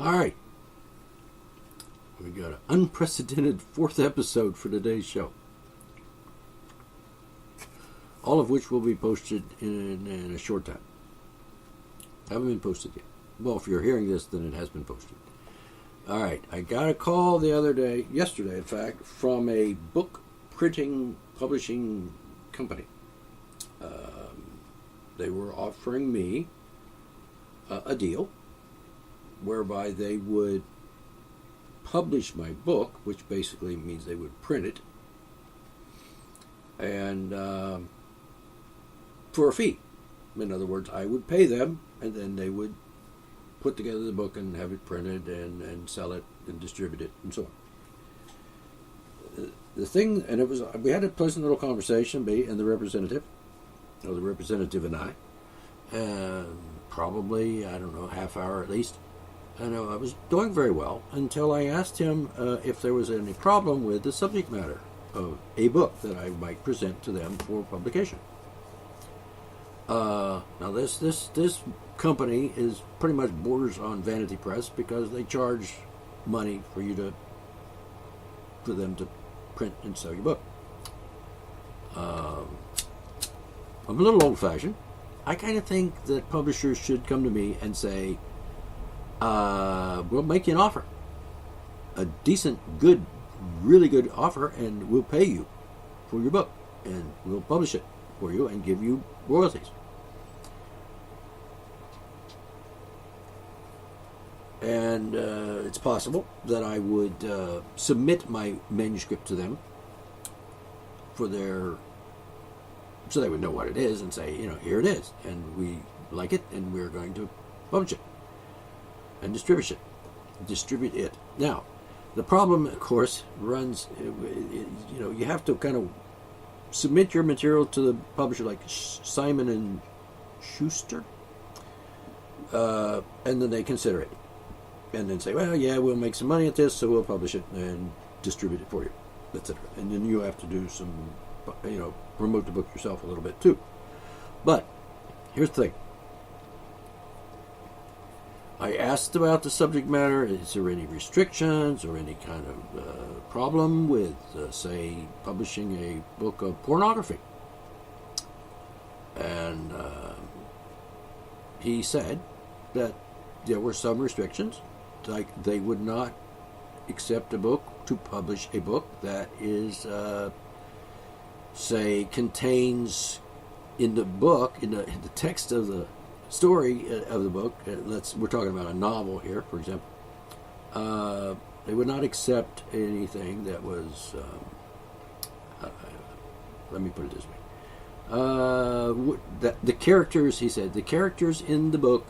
All right. We got an unprecedented fourth episode for today's show. All of which will be posted in a short time. Haven't been posted yet. Well, if you're hearing this, then it has been posted. All right. I got a call yesterday, in fact, from a book publishing company. They were offering me a deal whereby they would publish my book, which basically means they would print it, and for a fee. In other words, I would pay them, and then they would put together the book and have it printed and sell it and distribute it and so on. The thing, and we had a pleasant little conversation, me and the representative and I, probably, I don't know, half hour at least. And I was doing very well until I asked him if there was any problem with the subject matter of a book that I might present to them for publication. Now this company is pretty much borders on vanity press because they charge money for them to print and sell your book. I'm a little old-fashioned. I kind of think that publishers should come to me and say, we'll make you an offer. A decent, good, really good offer, and we'll pay you for your book. And we'll publish it for you and give you royalties. And it's possible that I would submit my manuscript to them so they would know what it is and say, here it is, and we like it, and we're going to publish it and distribute it. Now, the problem, of course, runs, you have to kind of submit your material to the publisher like Simon and Schuster, and then they consider it. And then say, well, yeah, we'll make some money at this, so we'll publish it and distribute it for you, etc. And then you have to do some, promote the book yourself a little bit too. But here's the thing. I asked about the subject matter. Is there any restrictions or any kind of problem with, say, publishing a book of pornography? And he said that there were some restrictions. Like they would not accept to publish a book that is, contains in the book, in the text of the story of the book, we're talking about a novel here, for example, they would not accept anything that was, let me put it this way, the characters, he said, the characters in the book,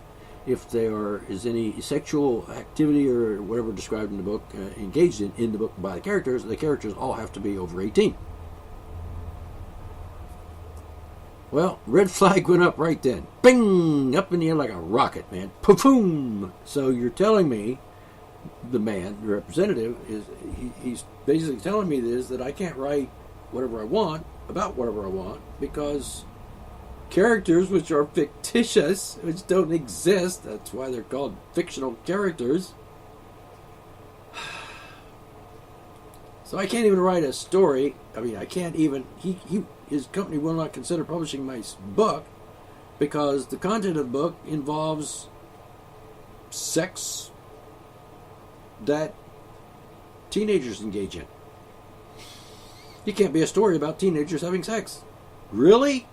if there is any sexual activity or whatever described in the book, engaged in the book by the characters all have to be over 18. Well, red flag went up right then. Bing! Up in the air like a rocket, man. Poof-boom! So you're telling me, the representative, he's basically telling me this, that I can't write whatever I want, about whatever I want, because characters which are fictitious, which don't exist, that's why they're called fictional characters. So I can't even write a story. I mean, I can't even, his company will not consider publishing my book because the content of the book involves sex that teenagers engage in. It can't be a story about teenagers having sex. Really?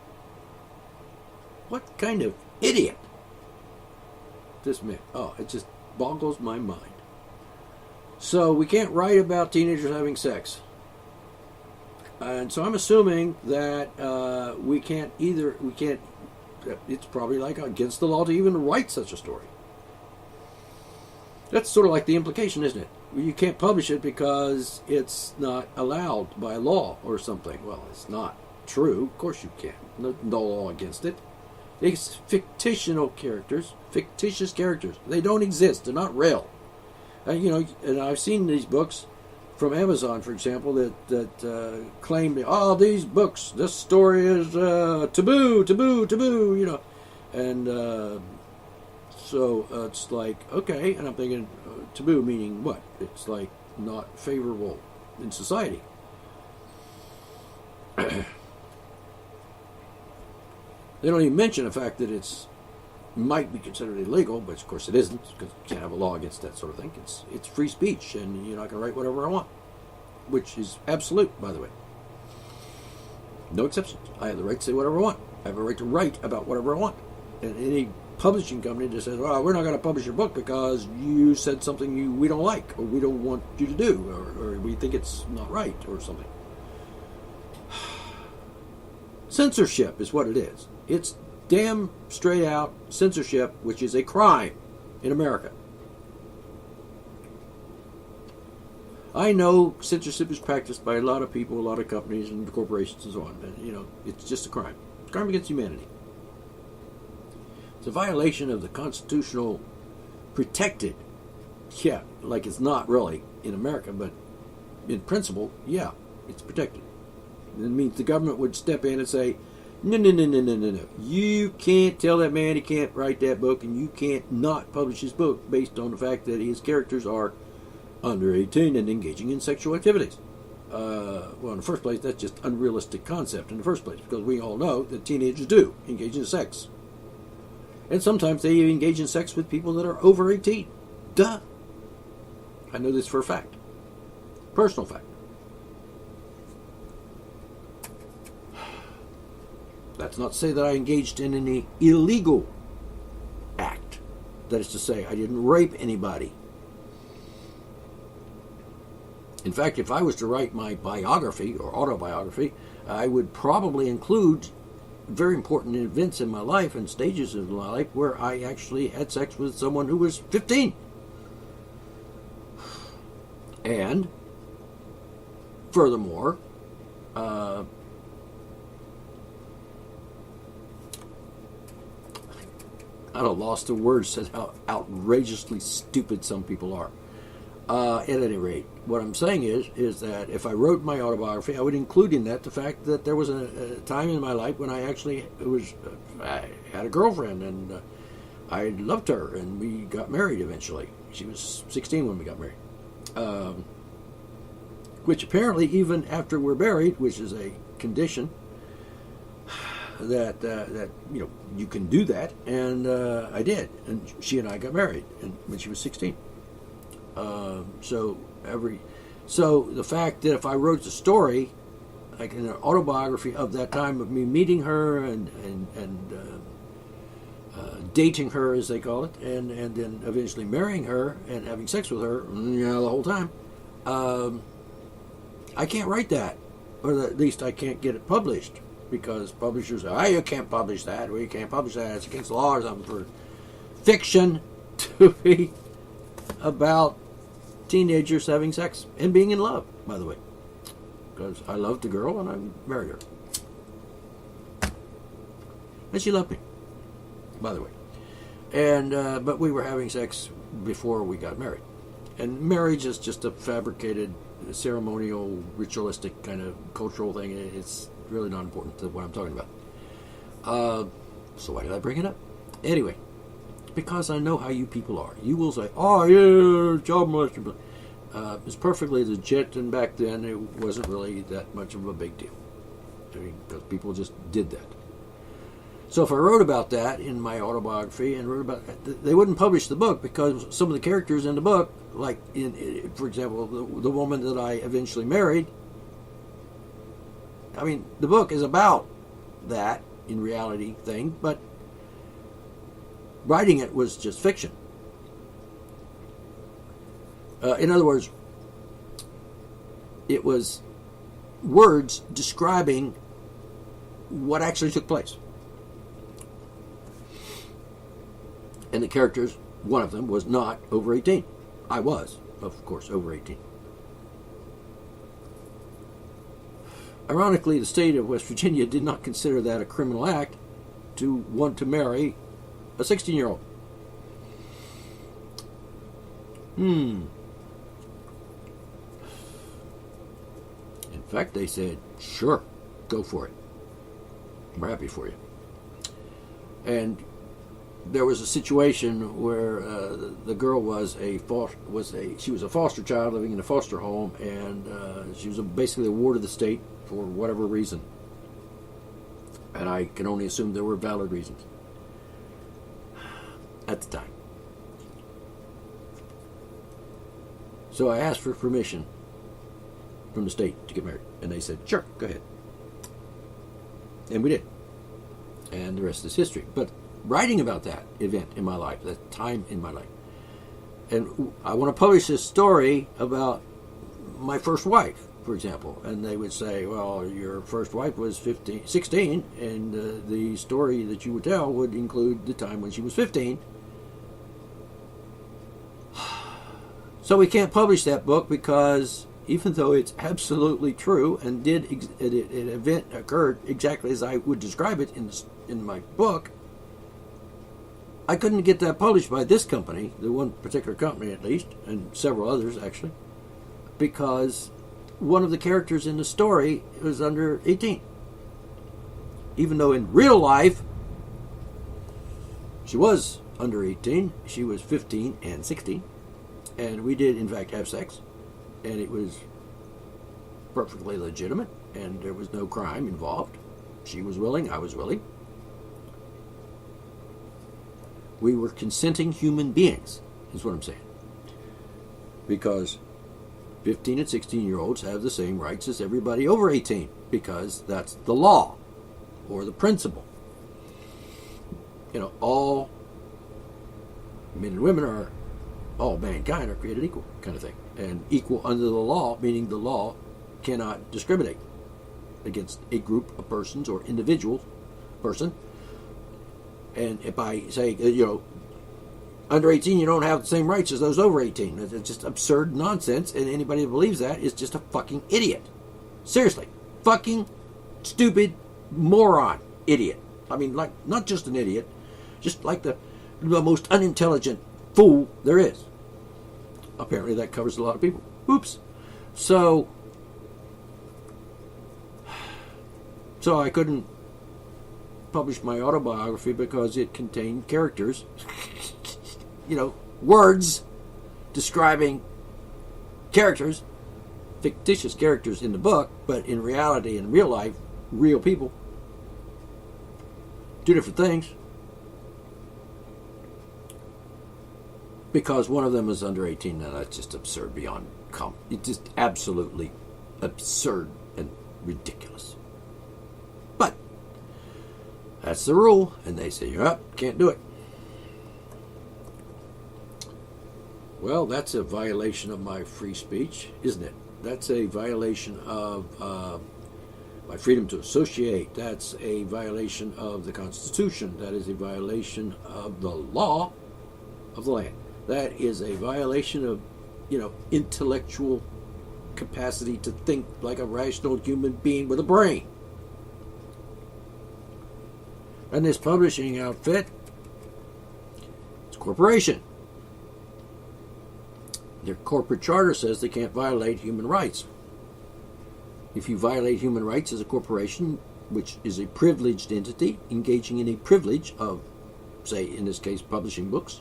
What kind of idiot? This man. Oh, it just boggles my mind. So we can't write about teenagers having sex. And so I'm assuming that it's probably like against the law to even write such a story. That's sort of like the implication, isn't it? You can't publish it because it's not allowed by law or something. Well, it's not true. Of course you can. No law against it. It's fictional characters, fictitious characters. They don't exist. They're not real. And I've seen these books from Amazon, for example, that claim, these books, this story is taboo, and So it's like, okay, and I'm thinking, taboo meaning what? It's like not favorable in society. They don't even mention the fact that it's might be considered illegal, but of course it isn't, because you can't have a law against that sort of thing. It's free speech, and you know, I can write whatever I want, which is absolute, by the way. No exceptions. I have the right to say whatever I want. I have a right to write about whatever I want. And any publishing company just says, "Well, we're not going to publish your book because you said something we don't like, or we don't want you to do, or we think it's not right, or something." Censorship is what it is. It's damn straight out censorship, which is a crime in America. I know censorship is practiced by a lot of people, a lot of companies and corporations and so on. And, you know, it's just a crime. It's a crime against humanity. It's a violation of the constitutional protected. Yeah, like it's not really in America, but in principle, yeah, it's protected. It means the government would step in and say, no. You can't tell that man he can't write that book, and you can't not publish his book based on the fact that his characters are under 18 and engaging in sexual activities. Well, in the first place, that's just unrealistic concept in the first place, because we all know that teenagers do engage in sex. And sometimes they engage in sex with people that are over 18. Duh. I know this for a fact. Personal fact. That's not to say that I engaged in any illegal act. That is to say, I didn't rape anybody. In fact, if I was to write my biography or autobiography, I would probably include very important events in my life and stages of my life where I actually had sex with someone who was 15. And furthermore, I don't lost the words at how outrageously stupid some people are. At any rate, what I'm saying is that if I wrote my autobiography, I would include in that the fact that there was a time in my life when I actually I had a girlfriend, and I loved her, and we got married eventually. She was 16 when we got married. Which apparently, even after we're married, which is a condition, that you know, you can do that, and I did, and she and I got married, and when she was 16. So the fact that if I wrote the story, like in an autobiography of that time of me meeting her and dating her, as they call it, and then eventually marrying her and having sex with her, you know, the whole time, I can't write that, or at least I can't get it published, because publishers say, "Oh, you can't publish that," or "You can't publish that, it's against the law," or something, for fiction to be about teenagers having sex and being in love, by the way, because I loved the girl and I married her, and she loved me, by the way, and but we were having sex before we got married, and marriage is just a fabricated, ceremonial, ritualistic kind of cultural thing. It's really not important to what I'm talking about. So why did I bring it up? Anyway, because I know how you people are. You will say, "Oh, yeah, child molester." It's perfectly legit, and back then it wasn't really that much of a big deal. I mean, because people just did that. So if I wrote about that in my autobiography and wrote about that, they wouldn't publish the book, because some of the characters in the book, like for example, the woman that I eventually married, I mean, the book is about that in reality thing, but writing it was just fiction. In other words, it was words describing what actually took place. And the characters, one of them was not over 18. I was, of course, over 18. Ironically, the state of West Virginia did not consider that a criminal act to want to marry a 16-year-old. In fact, they said, "Sure, go for it. We're happy for you." And there was a situation where the girl she was a foster child living in a foster home, and she was basically a ward of the state for whatever reason, and I can only assume there were valid reasons at the time. So I asked for permission from the state to get married, and they said, "Sure, go ahead," and we did, and the rest is history. But writing about that event in my life, that time in my life, and I want to publish this story about my first wife, for example, and they would say, "Well, your first wife was 16, and the story that you would tell would include the time when she was 15. So we can't publish that book because even though it's absolutely true and an event occurred exactly as I would describe it in my book, I couldn't get that published by this company, the one particular company at least, and several others actually, because one of the characters in the story was under 18. Even though in real life she was under 18, she was 15 and 16, and we did in fact have sex, and it was perfectly legitimate, and there was no crime involved. She was willing, I was willing. We were consenting human beings, is what I'm saying. Because 15 and 16-year-olds have the same rights as everybody over 18, because that's the law, or the principle. All men and women all mankind are created equal, kind of thing. And equal under the law, meaning the law cannot discriminate against a group of persons or individual person. And if I say, under 18 you don't have the same rights as those over 18, it's just absurd nonsense, and anybody that believes that is just a fucking idiot. Seriously. Fucking stupid moron idiot. I mean, like, not just an idiot, just like the most unintelligent fool there is. Apparently that covers a lot of people. Oops. So I couldn't publish my autobiography because it contained characters, words describing characters, fictitious characters in the book, but in reality, in real life, real people. Two different things. Because one of them is under 18, now that's just absurd beyond it's just absolutely absurd and ridiculous. But that's the rule, and they say, can't do it. Well, that's a violation of my free speech, isn't it? That's a violation of my freedom to associate. That's a violation of the Constitution. That is a violation of the law of the land. That is a violation of, intellectual capacity to think like a rational human being with a brain. And this publishing outfit, it's a corporation. Their corporate charter says they can't violate human rights. If you violate human rights as a corporation, which is a privileged entity engaging in a privilege of, say, in this case, publishing books,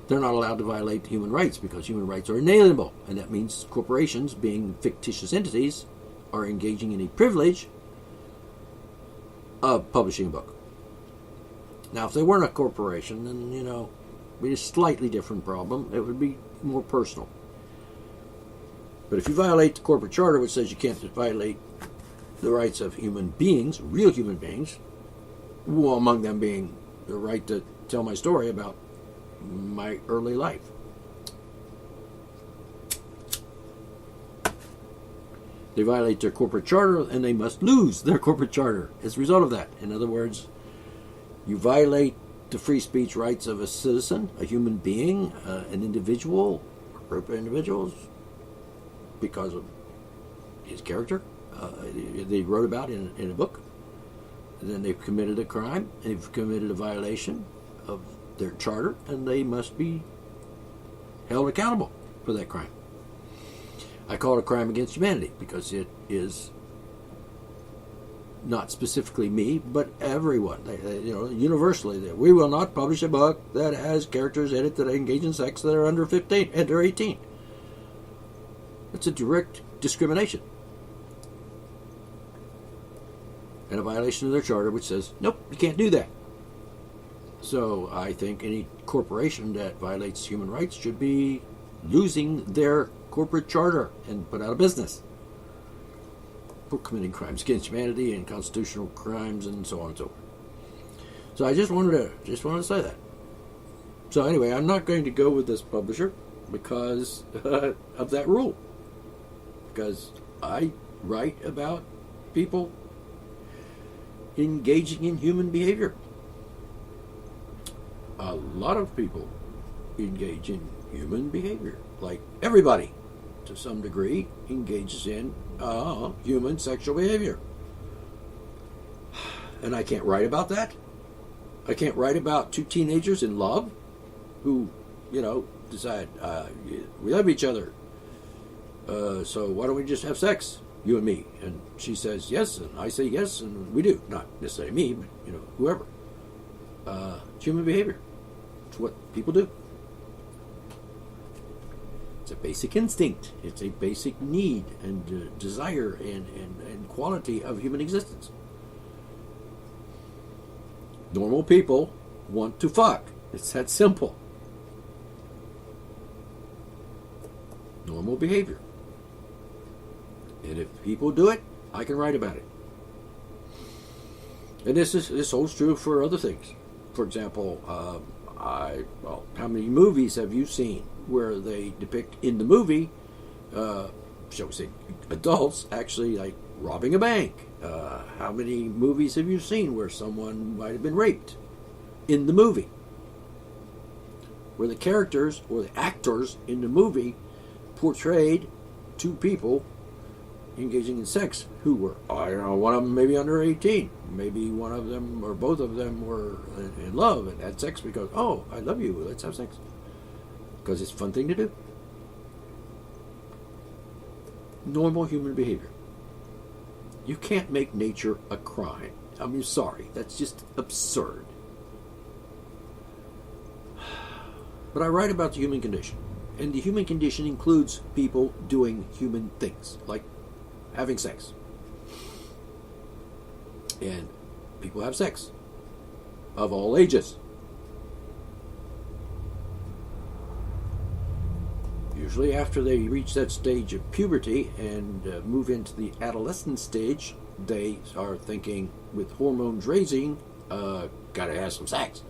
they're not allowed to violate human rights because human rights are inalienable. And that means corporations, being fictitious entities, are engaging in a privilege of publishing a book. Now, if they weren't a corporation, then, it would be a slightly different problem. It would be more personal. But if you violate the corporate charter, which says you can't violate the rights of human beings, real human beings, well, among them being the right to tell my story about my early life. They violate their corporate charter, and they must lose their corporate charter as a result of that. In other words, you violate the free speech rights of a citizen, a human being, an individual, a group of individuals, because of his character they wrote about in a book. And then they've committed a crime, they've committed a violation of their charter, and they must be held accountable for that crime. I call it a crime against humanity because it is not specifically me, but everyone. Universally, we will not publish a book that has characters in it that engage in sex that are under 15, under 18. It's a direct discrimination and a violation of their charter, which says, nope, you can't do that. So I think any corporation that violates human rights should be losing their corporate charter and put out of business for committing crimes against humanity and constitutional crimes and so on and so forth. So I just wanted to say that. So anyway, I'm not going to go with this publisher because of that rule. Because I write about people engaging in human behavior. A lot of people engage in human behavior. Like everybody, to some degree, engages in human sexual behavior. And I can't write about that. I can't write about two teenagers in love who, decide we love each other. So why don't we just have sex, you and me? And she says yes, and I say yes, and we do. Not necessarily me, but whoever. It's human behavior. It's what people do. It's a basic instinct. It's a basic need and desire and quality of human existence. Normal people want to fuck. It's that simple. Normal behavior. And if people do it, I can write about it. And this holds true for other things. For example, how many movies have you seen where they depict in the movie, shall we say, adults actually like robbing a bank? How many movies have you seen where someone might have been raped in the movie? Where the characters or the actors in the movie portrayed two people engaging in sex who were, one of them maybe under 18. Maybe one of them or both of them were in love and had sex because, I love you, let's have sex. Because it's a fun thing to do. Normal human behavior. You can't make nature a crime. I'm sorry, that's just absurd. But I write about the human condition. And the human condition includes people doing human things, like having sex. And people have sex of all ages. Usually after they reach that stage of puberty and move into the adolescent stage, they are thinking, with hormones raising, gotta have some sex.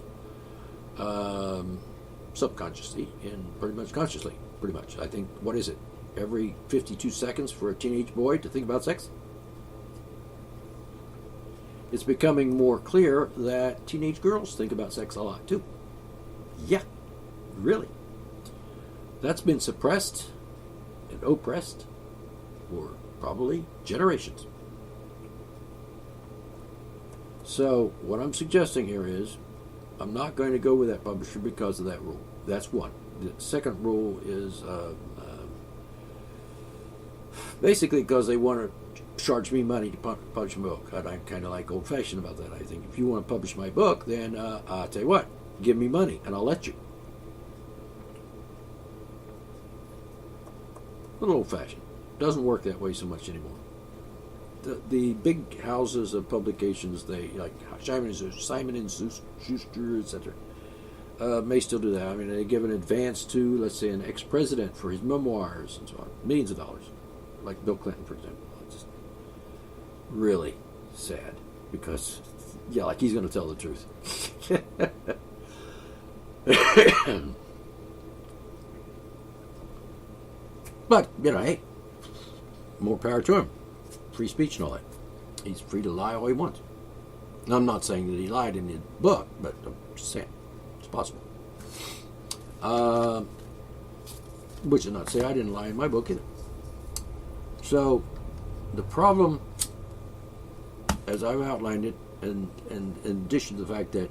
Subconsciously and pretty much consciously. Pretty much. I think, what is it? Every 52 seconds for a teenage boy to think about sex? It's becoming more clear that teenage girls think about sex a lot too. Yeah, really. That's been suppressed and oppressed for probably generations. So what I'm suggesting here is I'm not going to go with that publisher because of that rule. That's one. The second rule is basically because they want to charge me money to publish my book. I'm kind of like old-fashioned about that. I think if you want to publish my book, then I'll tell you what, give me money and I'll let you. A little old-fashioned. Doesn't work that way so much anymore. The big houses of publications, they like Simon and Schuster, etc., may still do that. I mean, they give an advance to, let's say, an ex-president for his memoirs and so on, millions of dollars, like Bill Clinton, for example. It's just really sad because, like he's going to tell the truth. But hey, more power to him. Free speech and all that. He's free to lie all he wants. Now, I'm not saying that he lied in his book, but I'm just saying it's possible. Which is not to say I didn't lie in my book either. So the problem, as I've outlined it, and in addition to the fact that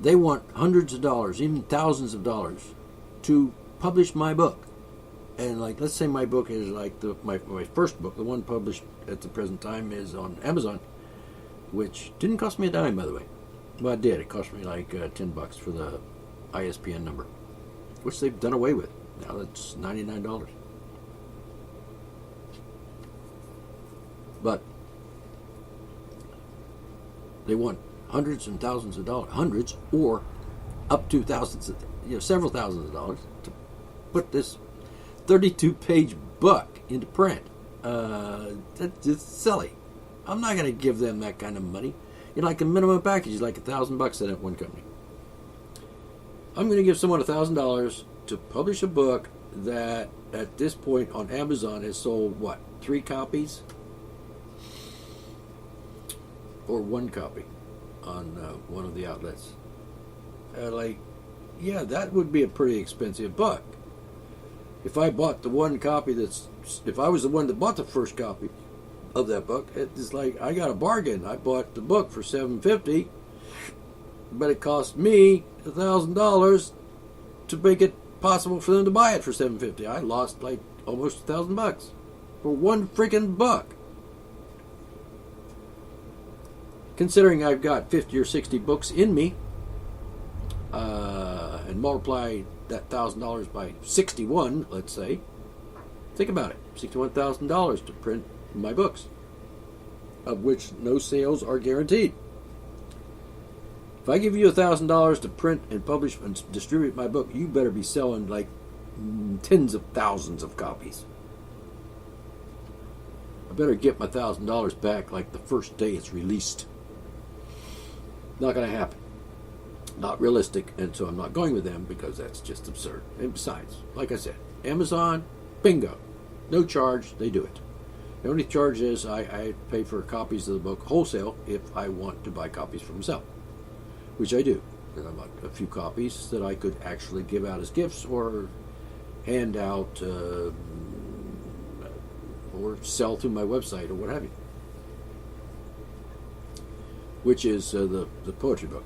they want hundreds of dollars, even thousands of dollars, to publish my book. And like, let's say my book is like my first book, the one published at the present time, is on Amazon. which didn't cost me a dime, by the way. Well, it did. It cost me like $10 for the ISBN number, which they've done away with. Now that's $99. But they want hundreds and thousands of dollars, hundreds or up to thousands, several thousands of dollars to put this 32-page book into print. That's just silly. I'm not going to give them that kind of money. Like a minimum package is like $1,000 at that one company. I'm going to give someone $1,000 to publish a book that, at this point on Amazon, has sold what, 3 copies, or 1 copy on one of the outlets. Yeah, that would be a pretty expensive book. If I bought the 1 copy if I was the one that bought the first copy of that book, it's like I got a bargain. I bought the book for $750, but it cost me $1,000 to make it possible for them to buy it for $750. I lost like almost $1,000 for 1 freaking book. Considering I've got 50 or 60 books in me, and multiply that $1,000 by 61, let's say, think about it, $61,000 to print my books, of which no sales are guaranteed. If I give you $1,000 to print and publish and distribute my book, you better be selling like tens of thousands of copies. I better get my $1,000 back like the first day it's released. Not going to happen. Not realistic, and so I'm not going with them because that's just absurd. And besides, like I said, Amazon, bingo, no charge, they do it. The only charge is I pay for copies of the book wholesale if I want to buy copies for myself, which I do. I've got a few copies that I could actually give out as gifts or hand out or sell through my website or what have you, which is the poetry book.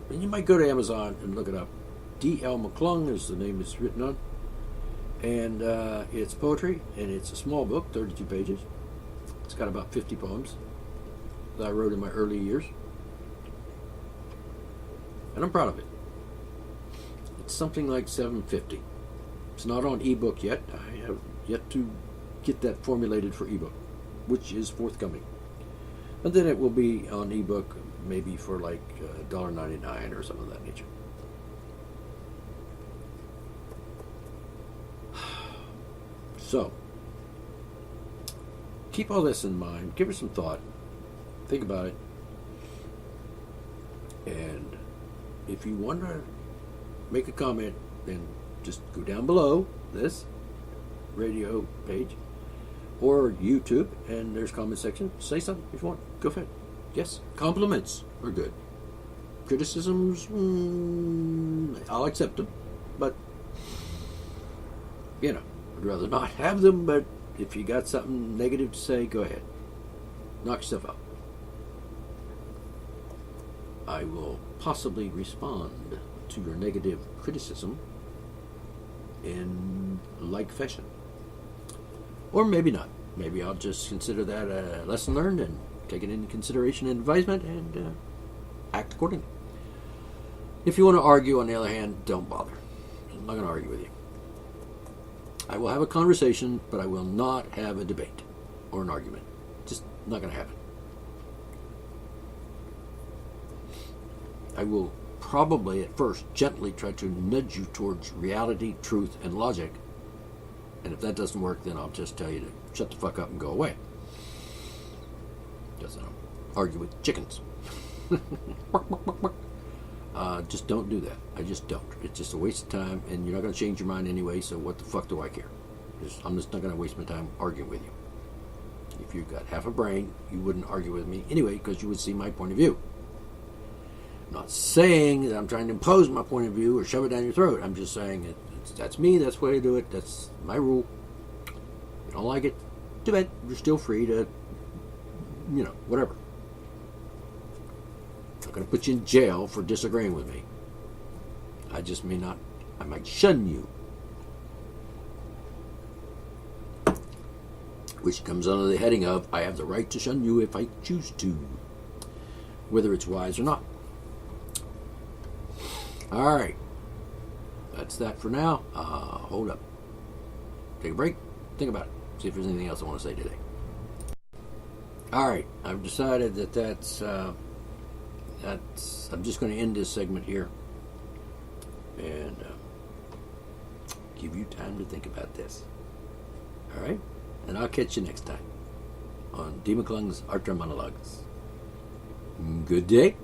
And you might go to Amazon and look it up. D.L. McClung is the name it's written on. And it's poetry, and it's a small book, 32 pages. It's got about 50 poems that I wrote in my early years. And I'm proud of it. It's something like $750. It's not on ebook yet. I have yet to get that formulated for ebook, which is forthcoming. And then it will be on ebook maybe for like $1.99 or something of that nature. So, keep all this in mind. Give it some thought. Think about it. And if you want to make a comment, then just go down below this radio page or YouTube, and there's comment section. Say something if you want. Go ahead. Yes, compliments are good. Criticisms, I'll accept them, but I'd rather not have them. But if you got something negative to say, go ahead. Knock yourself out. I will possibly respond to your negative criticism in like fashion. Or maybe not. Maybe I'll just consider that a lesson learned and take it into consideration and advisement and act accordingly. If you want to argue, on the other hand, don't bother. I'm not going to argue with you. I will have a conversation, but I will not have a debate or an argument. Just not going to happen. I will probably at first gently try to nudge you towards reality, truth, and logic. And if that doesn't work, then I'll just tell you to shut the fuck up and go away. Because I don't argue with chickens. Just don't do that. I just don't. It's just a waste of time, and you're not going to change your mind anyway, so what the fuck do I care? I'm just not going to waste my time arguing with you. If you've got half a brain, you wouldn't argue with me anyway, because you would see my point of view. I'm not saying that I'm trying to impose my point of view or shove it down your throat. I'm just saying that's me, that's the way I do it, that's my rule. If you don't like it, too bad. You're still free to, whatever. I'm not going to put you in jail for disagreeing with me. I just I might shun you. Which comes under the heading of, I have the right to shun you if I choose to. whether it's wise or not. All right. That's that for now. Hold up. Take a break. Think about it. See if there's anything else I want to say today. All right. I've decided that's I'm just going to end this segment here and give you time to think about this. All right? And I'll catch you next time on D. McClung's Art Monologues. Good day.